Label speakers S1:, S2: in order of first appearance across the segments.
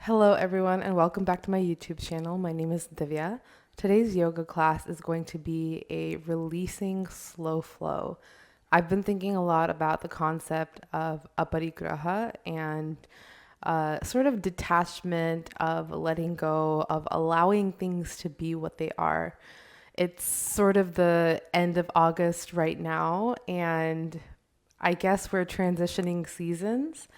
S1: Hello everyone and welcome back to my YouTube channel. My name is Divya. Today's yoga class is going to be a releasing slow flow. I've been thinking a lot about the concept of Aparigraha and sort of detachment, of letting go, of allowing things to be what they are. It's sort of the end of August right now, and I guess we're transitioning seasons.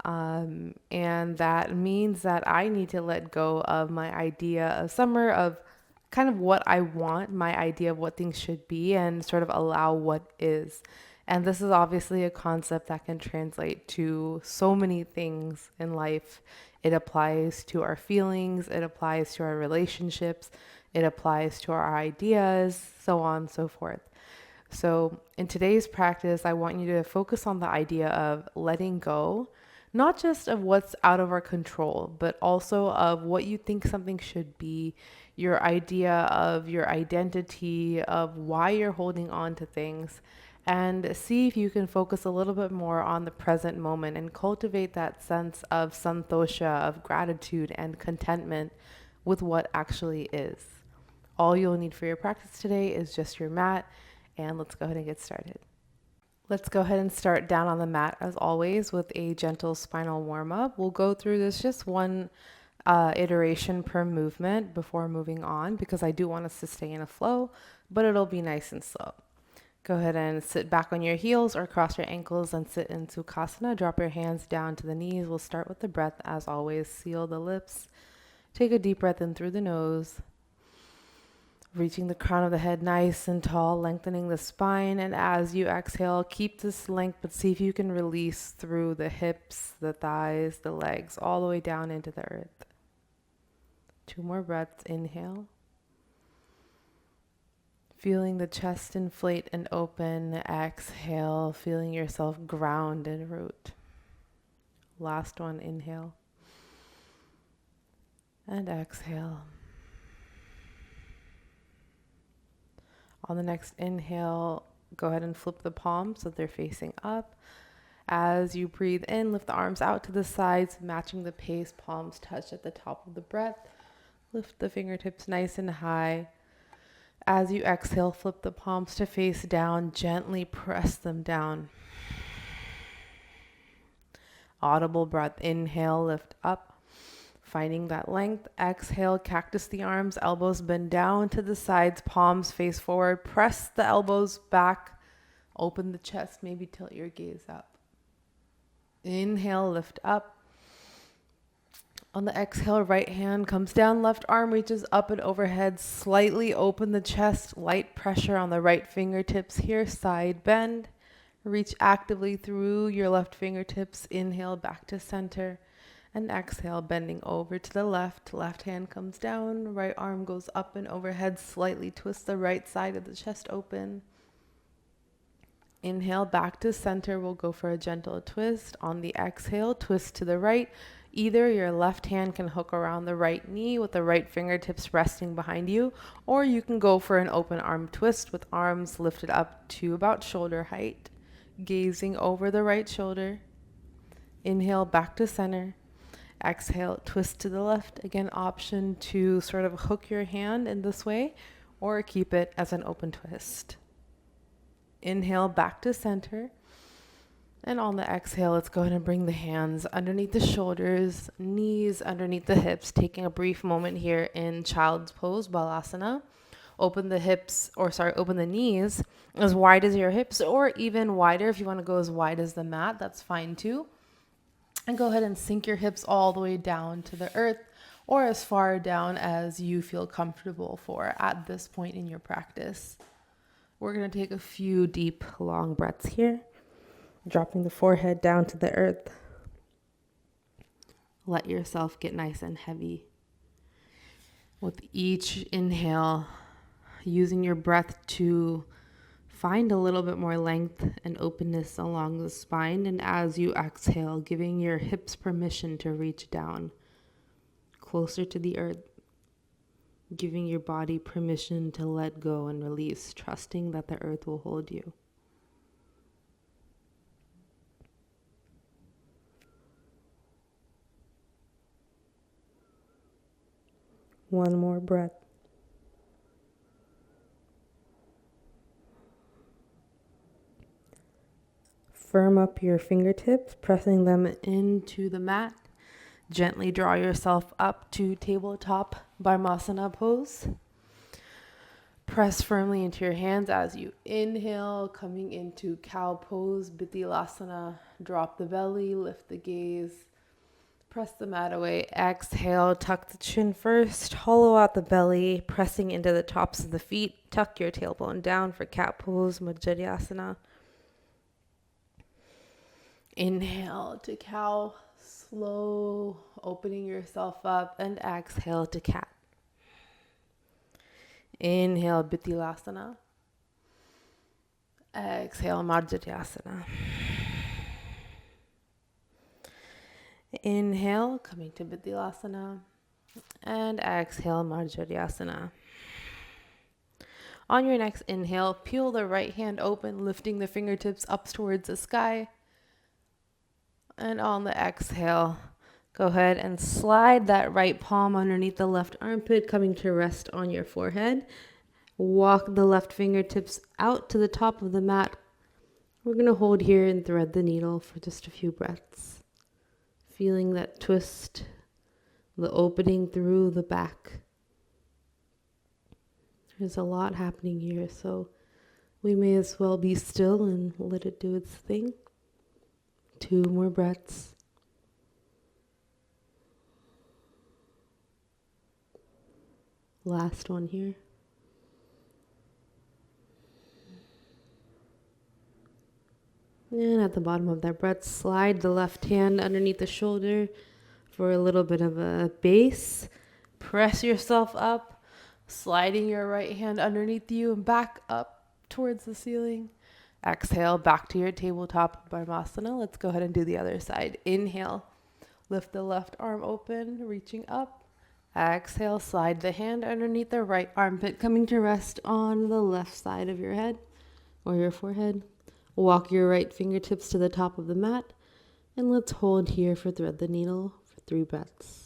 S1: And that means that I need to let go of my idea of summer, of kind of what I want, my idea of what things should be, and sort of allow what is. And this is obviously a concept that can translate to so many things in life. It applies to our feelings, it applies to our relationships, it applies to our ideas, so on and so forth. So, in today's practice, I want you to focus on the idea of letting go, not just of what's out of our control, but also of what you think something should be, your idea of your identity, of why you're holding on to things, and see if you can focus a little bit more on the present moment and cultivate that sense of santosha, of gratitude and contentment with what actually is. All you'll need for your practice today is just your mat, and let's go ahead and get started. Let's go ahead and start down on the mat as always with a gentle spinal warm up. We'll go through this just one iteration per movement before moving on because I do want us to stay in a flow, but it'll be nice and slow. Go ahead and sit back on your heels or cross your ankles and sit in Sukhasana. Drop your hands down to the knees. We'll start with the breath as always. Seal the lips. Take a deep breath in through the nose. Reaching the crown of the head nice and tall, lengthening the spine. And as you exhale, keep this length, but see if you can release through the hips, the thighs, the legs, all the way down into the earth. 2 more breaths. Inhale. Feeling the chest inflate and open. Exhale, feeling yourself ground and root. Last one. Inhale. And exhale. On the next inhale, go ahead and flip the palms so they're facing up. As you breathe in, lift the arms out to the sides, matching the pace. Palms touch at the top of the breath. Lift the fingertips nice and high. As you exhale, flip the palms to face down. Gently press them down. Audible breath. Inhale, lift up. Finding that length. Exhale, cactus the arms, elbows bend down to the sides, palms face forward. Press the elbows back. Open the chest, maybe tilt your gaze up. Inhale, lift up. On the exhale, right hand comes down, left arm reaches up and overhead. Slightly open the chest, light pressure on the right fingertips here, side bend. Reach actively through your left fingertips. Inhale, back to center. And exhale, bending over to the left. Left hand comes down, right arm goes up and overhead. Slightly twist the right side of the chest open. Inhale, back to center. We'll go for a gentle twist. On the exhale, twist to the right. Either your left hand can hook around the right knee with the right fingertips resting behind you, or you can go for an open arm twist with arms lifted up to about shoulder height, gazing over the right shoulder. Inhale, back to center. Exhale, twist to the left. Again, option to sort of hook your hand in this way or keep it as an open twist. Inhale, back to center. And on the exhale, let's go ahead and bring the hands underneath the shoulders, knees underneath the hips, taking a brief moment here in child's pose, Balasana. Open the knees as wide as your hips or even wider. If you want to go as wide as the mat, that's fine too. And go ahead and sink your hips all the way down to the earth or as far down as you feel comfortable for at this point in your practice. We're going to take a few deep, long breaths here, dropping the forehead down to the earth. Let yourself get nice and heavy. With each inhale, using your breath to find a little bit more length and openness along the spine, and as you exhale, giving your hips permission to reach down closer to the earth, giving your body permission to let go and release, trusting that the earth will hold you. One more breath. Firm up your fingertips, pressing them into the mat. Gently draw yourself up to tabletop Parmasana pose. Press firmly into your hands as you inhale, coming into cow pose, Bithilasana. Drop the belly, lift the gaze. Press the mat away. Exhale, tuck the chin first, hollow out the belly, pressing into the tops of the feet. Tuck your tailbone down for cat pose, Majjharyasana. Inhale to cow, slow, opening yourself up, and exhale to cat. Inhale, Bithilasana. Exhale, Majjharyasana. Inhale, coming to Bithilasana. And exhale, Majjharyasana. On your next inhale, peel the right hand open, lifting the fingertips up towards the sky. And on the exhale, go ahead and slide that right palm underneath the left armpit, coming to rest on your forehead. Walk the left fingertips out to the top of the mat. We're going to hold here and thread the needle for just a few breaths. Feeling that twist, the opening through the back. There's a lot happening here, so we may as well be still and let it do its thing. 2 more breaths. Last one here. And at the bottom of that breath, slide the left hand underneath the shoulder for a little bit of a base. Press yourself up, sliding your right hand underneath you and back up towards the ceiling. Exhale, back to your tabletop Parmasana. Let's go ahead and do the other side. Inhale, lift the left arm open, reaching up. Exhale, slide the hand underneath the right armpit, coming to rest on the left side of your head or your forehead. Walk your right fingertips to the top of the mat, and let's hold here for thread the needle for 3 breaths.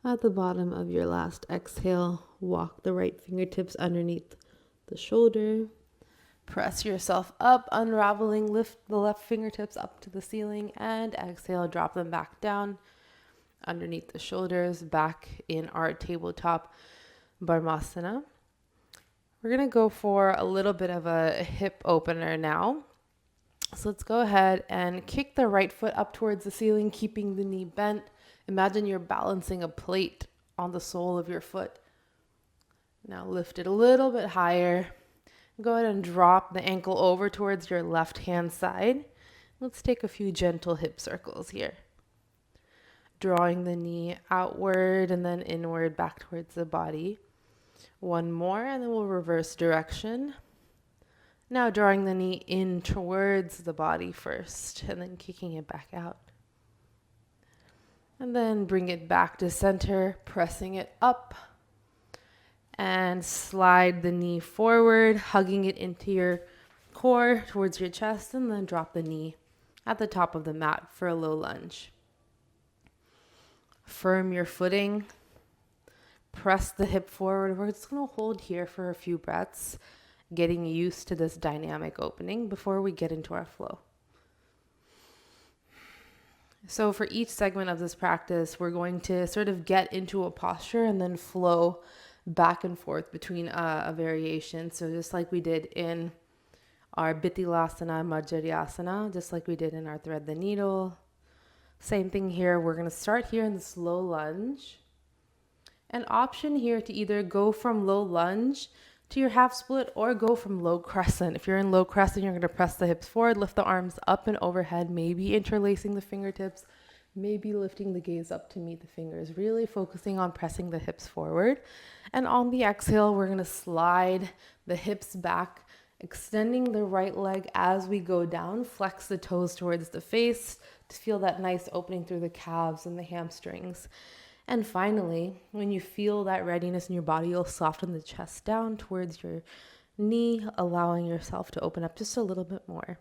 S1: At the bottom of your last exhale, walk the right fingertips underneath the shoulder. Press yourself up, unraveling, lift the left fingertips up to the ceiling, and exhale, drop them back down underneath the shoulders, back in our tabletop Parmasana. We're going to go for a little bit of a hip opener now. So let's go ahead and kick the right foot up towards the ceiling, keeping the knee bent. Imagine you're balancing a plate on the sole of your foot. Now lift it a little bit higher. Go ahead and drop the ankle over towards your left hand side. Let's take a few gentle hip circles here. Drawing the knee outward and then inward back towards the body. One more and then we'll reverse direction. Now drawing the knee in towards the body first and then kicking it back out. And then bring it back to center, pressing it up. And slide the knee forward, hugging it into your core towards your chest, and then drop the knee at the top of the mat for a low lunge. Firm your footing. Press the hip forward. We're just going to hold here for a few breaths, getting used to this dynamic opening before we get into our flow. So for each segment of this practice, we're going to sort of get into a posture and then flow back and forth between a variation. So just like we did in our Bithilasana, Majjharyasana, just like we did in our thread the needle. Same thing here. We're going to start here in the slow lunge. An option here to either go from low lunge to your half split or go from low crescent. If you're in low crescent, you're going to press the hips forward, lift the arms up and overhead, maybe interlacing the fingertips, maybe lifting the gaze up to meet the fingers, really focusing on pressing the hips forward. And on the exhale, we're going to slide the hips back Extending the right leg as we go down, flex the toes towards the face to feel that nice opening through the calves and the hamstrings. And finally, when you feel that readiness in your body, you'll soften the chest down towards your knee, allowing yourself to open up just a little bit more.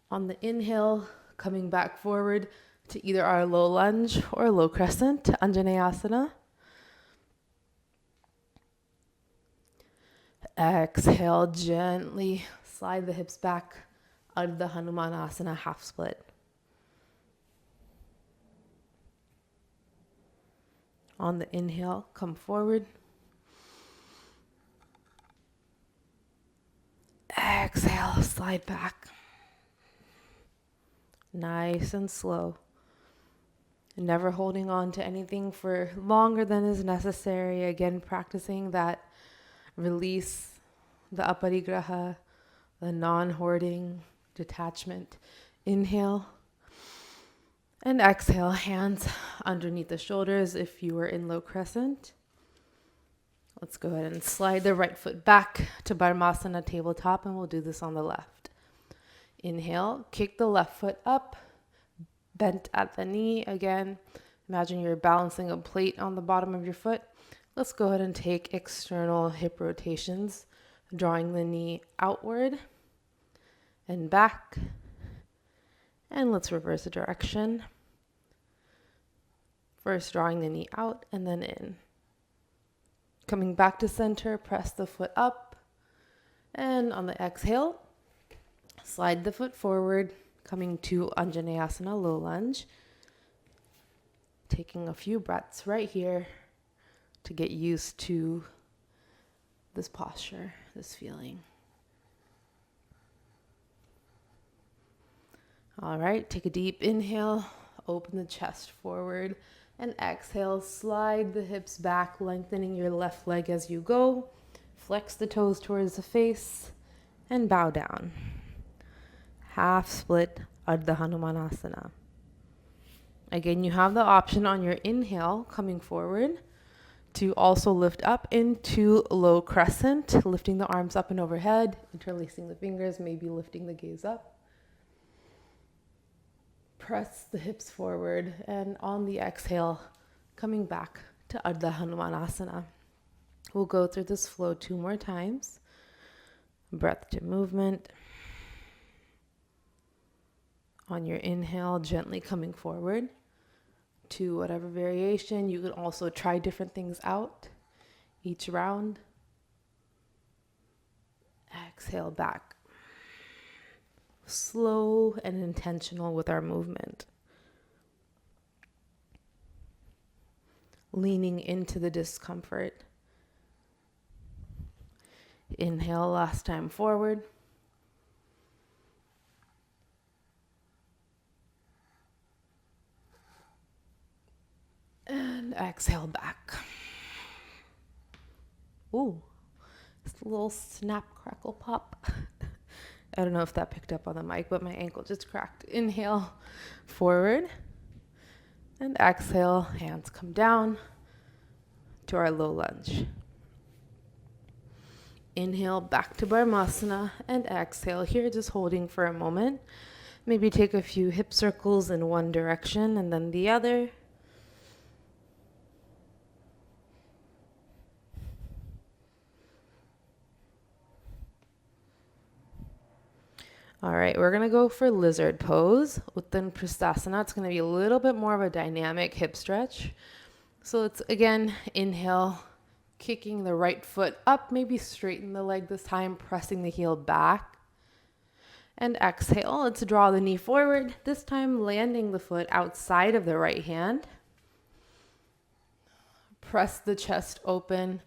S1: On the inhale, coming back forward to either our low lunge or low crescent, Anjaneyasana. Exhale, gently slide the hips back, Ardha Hanumanasana, half split. On the inhale, come forward. Exhale, slide back. Nice and slow. Never holding on to anything for longer than is necessary. Again, practicing that release, the Aparigraha, the non-hoarding detachment. Inhale and exhale, hands underneath the shoulders if you are in low crescent. Let's go ahead and slide the right foot back to Padmasana tabletop, and we'll do this on the left. Inhale, kick the left foot up, bent at the knee again. Imagine you're balancing a plate on the bottom of your foot. Let's go ahead and take external hip rotations, drawing the knee outward and back. And let's reverse the direction. First drawing the knee out and then in. Coming back to center, press the foot up. And on the exhale, slide the foot forward, coming to Anjaneyasana, low lunge. Taking a few breaths right here to get used to this posture, this feeling. All right, take a deep inhale, open the chest forward, and exhale, slide the hips back, lengthening your left leg as you go. Flex the toes towards the face and bow down. Half split Ardha Hanumanasana. Again, you have the option on your inhale coming forward to also lift up into low crescent, lifting the arms up and overhead, interlacing the fingers, maybe lifting the gaze up. Press the hips forward, and on the exhale, coming back to Ardha Hanumanasana. We'll go through this flow 2 more times. Breath to movement. On your inhale, gently coming forward to whatever variation. You can also try different things out each round. Exhale back. Slow and intentional with our movement. Leaning into the discomfort. Inhale, last time forward. And exhale back. Ooh, just a little snap, crackle, pop. I don't know if that picked up on the mic, but my ankle just cracked. Inhale, forward. And exhale, hands come down to our low lunge. Inhale, back to Padmasana, and exhale here, just holding for a moment. Maybe take a few hip circles in one direction and then the other. All right, we're going to go for lizard pose. Within Prastasana, it's going to be a little bit more of a dynamic hip stretch. So let's, again, inhale, kicking the right foot up, maybe straighten the leg this time, pressing the heel back. And exhale, let's draw the knee forward, this time landing the foot outside of the right hand. Press the chest open,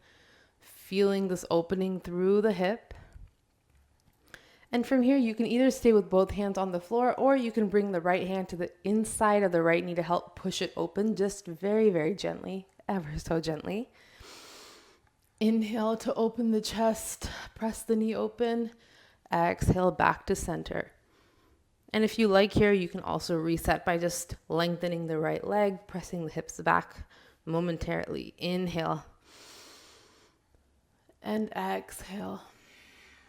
S1: feeling this opening through the hip. And from here, you can either stay with both hands on the floor, or you can bring the right hand to the inside of the right knee to help push it open, just very, very gently, ever so gently. Inhale to open the chest, press the knee open, exhale back to center. And if you like here, you can also reset by just lengthening the right leg, pressing the hips back momentarily. Inhale and exhale.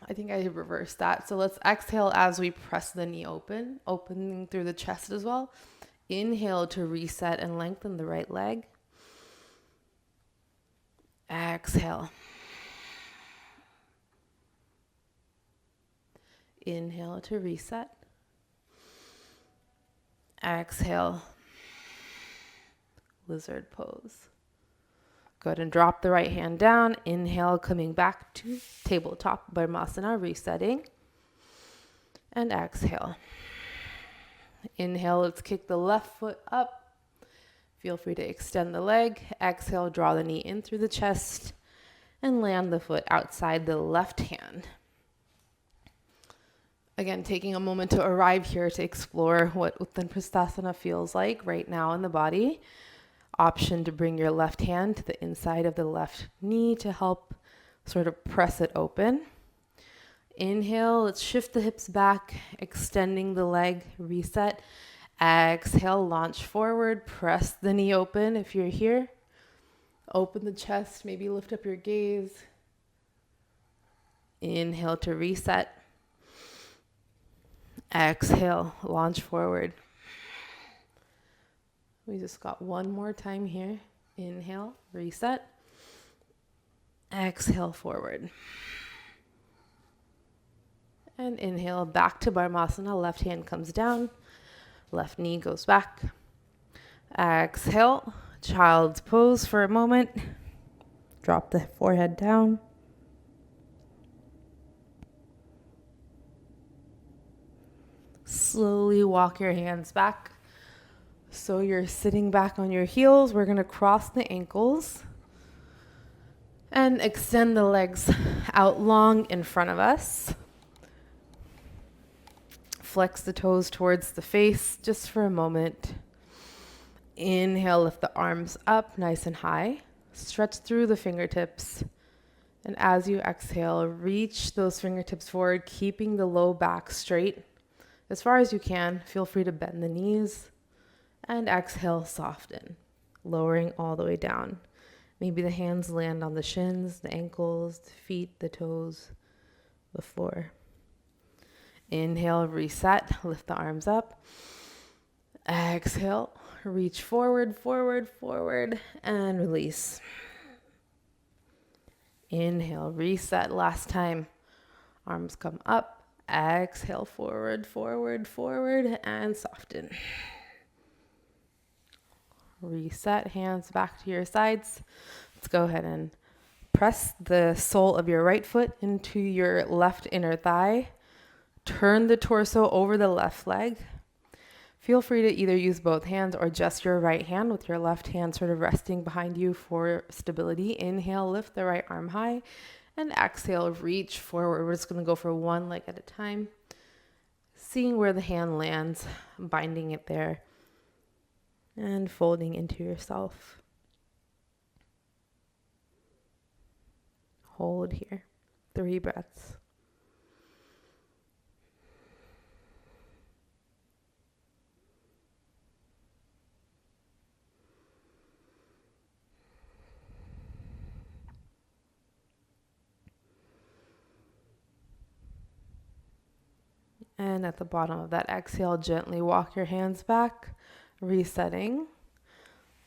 S1: I think I reversed that. So let's exhale as we press the knee open, opening through the chest as well. Inhale to reset and lengthen the right leg. Exhale. Inhale to reset. Exhale. Lizard pose. Go ahead and drop the right hand down. Inhale, coming back to tabletop Brahmasana, resetting. And exhale. Inhale, let's kick the left foot up. Feel free to extend the leg. Exhale, draw the knee in through the chest and land the foot outside the left hand. Again, taking a moment to arrive here to explore what Uttanapristhasana feels like right now in the body. Option to bring your left hand to the inside of the left knee to help sort of press it open. Inhale, let's shift the hips back, extending the leg, reset. Exhale, launch forward, press the knee open if you're here. Open the chest, maybe lift up your gaze. Inhale to reset. Exhale, launch forward. We just got one more time here. Inhale, reset. Exhale, forward. And inhale, back to Brahmasana. Left hand comes down. Left knee goes back. Exhale, child's pose for a moment. Drop the forehead down. Slowly walk your hands back. So you're sitting back on your heels. We're going to cross the ankles and extend the legs out long in front of us. Flex the toes towards the face just for a moment. Inhale, lift the arms up nice and high. Stretch through the fingertips. And as you exhale, reach those fingertips forward, keeping the low back straight as far as you can. Feel free to bend the knees. And exhale, soften, lowering all the way down. Maybe the hands land on the shins, the ankles, the feet, the toes, the floor. Inhale, reset, lift the arms up. Exhale, reach forward, forward, forward, and release. Inhale, reset, last time. Arms come up. Exhale, forward, forward, forward, and soften. Reset, hands back to your sides. Let's go ahead and press the sole of your right foot into your left inner thigh. Turn the torso over the left leg. Feel free to either use both hands or just your right hand with your left hand sort of resting behind you for stability. Inhale, lift the right arm high, and exhale, reach forward. We're just going to go for one leg at a time. Seeing where the hand lands, binding it there. And folding into yourself. Hold here. 3 breaths. And at the bottom of that exhale, gently walk your hands back, resetting.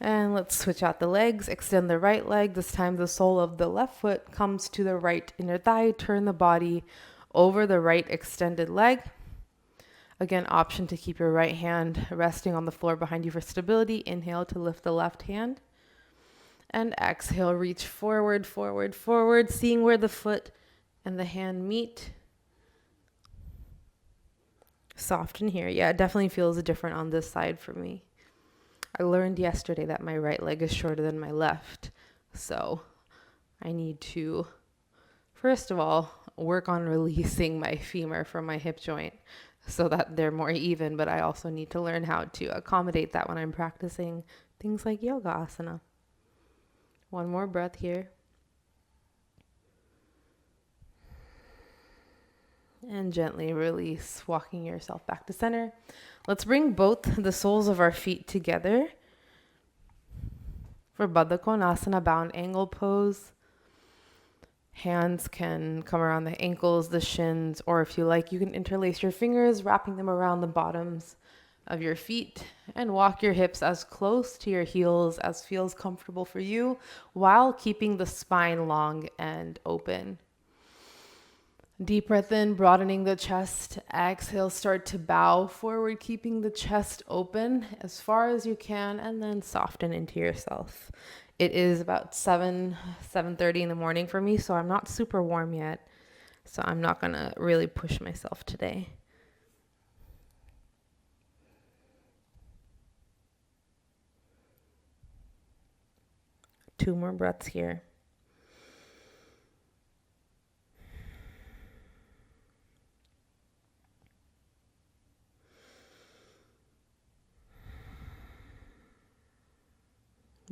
S1: And let's switch out the legs. Extend the right leg. This time the sole of the left foot comes to the right inner thigh. Turn the body over the right extended leg. Again, option to keep your right hand resting on the floor behind you for stability. Inhale to lift the left hand. And exhale, reach forward, forward, forward, seeing where the foot and the hand meet. Soften here. Yeah, it definitely feels different on this side for me. I learned yesterday that my right leg is shorter than my left. So I need to, first of all, work on releasing my femur from my hip joint so that they're more even. But I also need to learn how to accommodate that when I'm practicing things like yoga asana. One more breath here. And gently release, walking yourself back to center. Let's bring both the soles of our feet together for Baddha Konasana, bound angle pose. Hands can come around the ankles, the shins, or if you like, you can interlace your fingers, wrapping them around the bottoms of your feet, and walk your hips as close to your heels as feels comfortable for you while keeping the spine long and open. Deep breath in, broadening the chest. Exhale, start to bow forward, keeping the chest open as far as you can, and then soften into yourself. It is about 7:30 in the morning for me, so I'm not super warm yet. So I'm not going to really push myself today. Two more breaths here.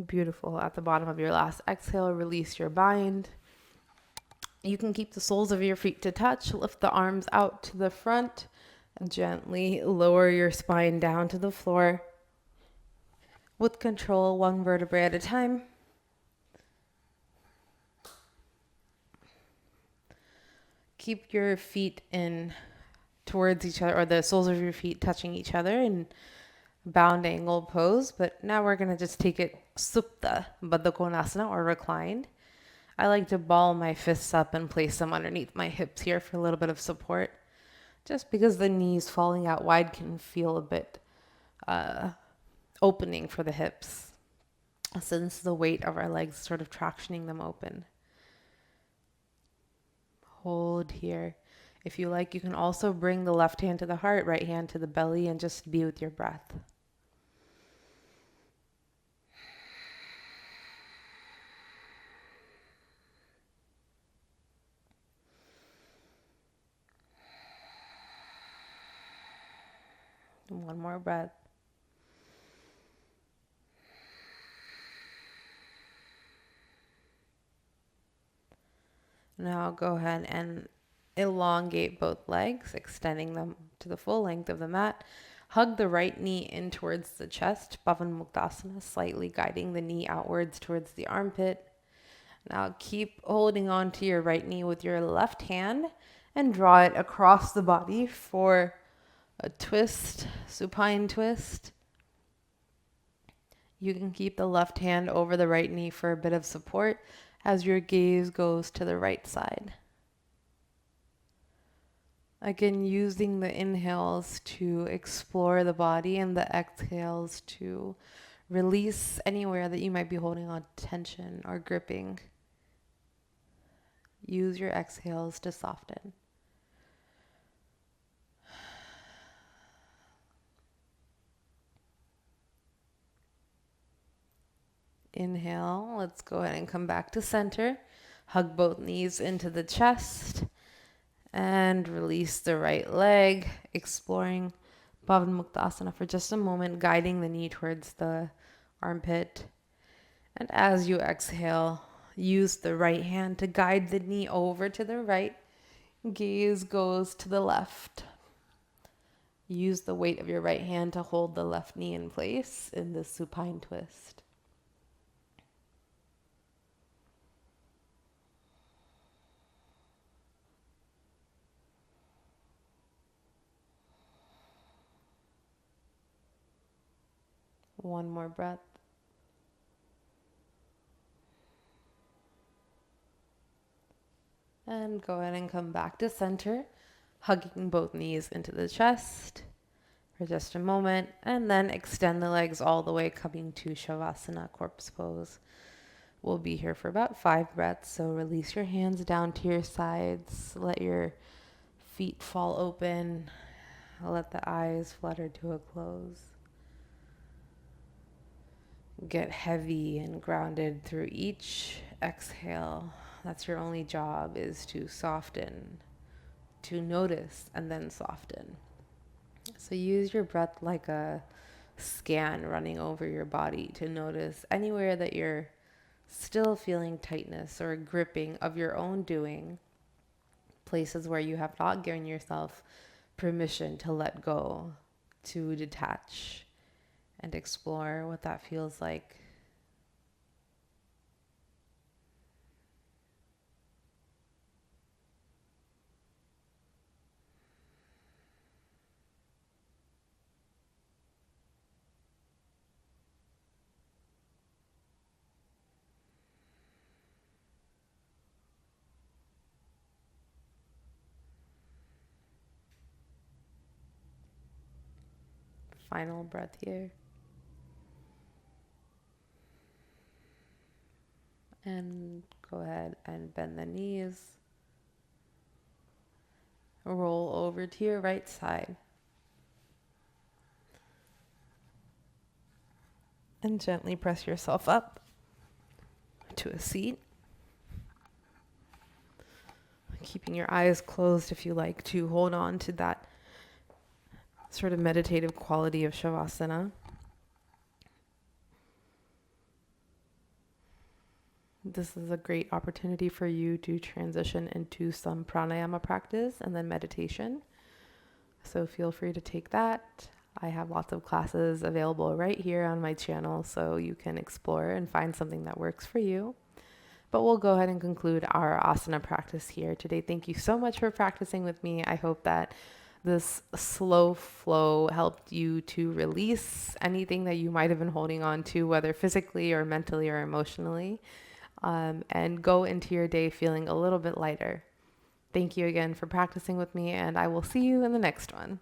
S1: Beautiful. At the bottom of your last exhale, release your bind. You can keep the soles of your feet to touch. Lift the arms out to the front and gently lower your spine down to the floor. With control, one vertebrae at a time. Keep your feet in towards each other, or the soles of your feet touching each other in bound angle pose. But now we're going to just take it Supta Baddha Konasana, or reclined. I like to ball my fists up and place them underneath my hips here for a little bit of support. Just because the knees falling out wide can feel a bit opening for the hips, since the weight of our legs sort of tractioning them open. Hold here. If you like, you can also bring the left hand to the heart, right hand to the belly, and just be with your breath. And one more breath. Now go ahead and elongate both legs, extending them to the full length of the mat. Hug the right knee in towards the chest, Pavan Muktasana, slightly guiding the knee outwards towards the armpit. Now keep holding on to your right knee with your left hand and draw it across the body for a twist, supine twist. You can keep the left hand over the right knee for a bit of support as your gaze goes to the right side. Again, using the inhales to explore the body and the exhales to release anywhere that you might be holding on tension or gripping. Use your exhales to soften. Inhale, let's go ahead and come back to center. Hug both knees into the chest and release the right leg, exploring Pavan Muktasana for just a moment, guiding the knee towards the armpit. And as you exhale, use the right hand to guide the knee over to the right. Gaze goes to the left. Use the weight of your right hand to hold the left knee in place in the supine twist. One more breath. And go ahead and come back to center, hugging both knees into the chest for just a moment, and then extend the legs all the way, coming to Savasana, corpse pose. We'll be here for about 5 breaths, so release your hands down to your sides, let your feet fall open, let the eyes flutter to a close. Get heavy and grounded through each exhale. That's your only job, is to soften, to notice, and then soften. So use your breath like a scan running over your body to notice anywhere that you're still feeling tightness or gripping of your own doing, places where you have not given yourself permission to let go, to detach, and explore what that feels like. final breath here. And go ahead and bend the knees. Roll over to your right side. And gently press yourself up to a seat. Keeping your eyes closed if you like to hold on to that sort of meditative quality of Savasana. This is a great opportunity for you to transition into some pranayama practice and then meditation. So feel free to take that. I have lots of classes available right here on my channel, so you can explore and find something that works for you. But we'll go ahead and conclude our asana practice here today. Thank you so much for practicing with me. I hope that this slow flow helped you to release anything that you might have been holding on to, whether physically or mentally or emotionally, and go into your day feeling a little bit lighter. Thank you again for practicing with me, and I will see you in the next one.